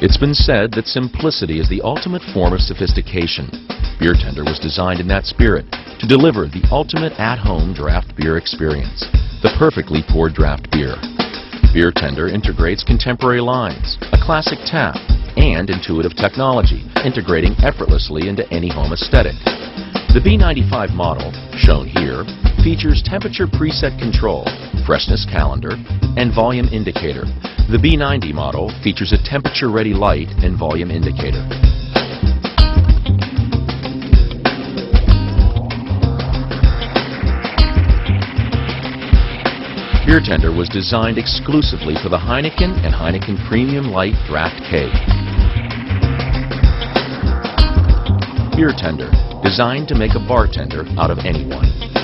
It's been said that simplicity is the ultimate form of sophistication. Beer Tender was designed in that spirit to deliver the ultimate at-home draft beer experience, the perfectly poured draft beer. Beer Tender integrates contemporary lines, a classic tap, and intuitive technology, integrating effortlessly into any home aesthetic. The B95 model, shown here, features temperature preset control, freshness calendar, and volume indicator. The B90 model features a temperature-ready light and volume indicator. Beer Tender was designed exclusively for the Heineken and Heineken Premium Light Draft Keg. Beer Tender, designed to make a bartender out of anyone.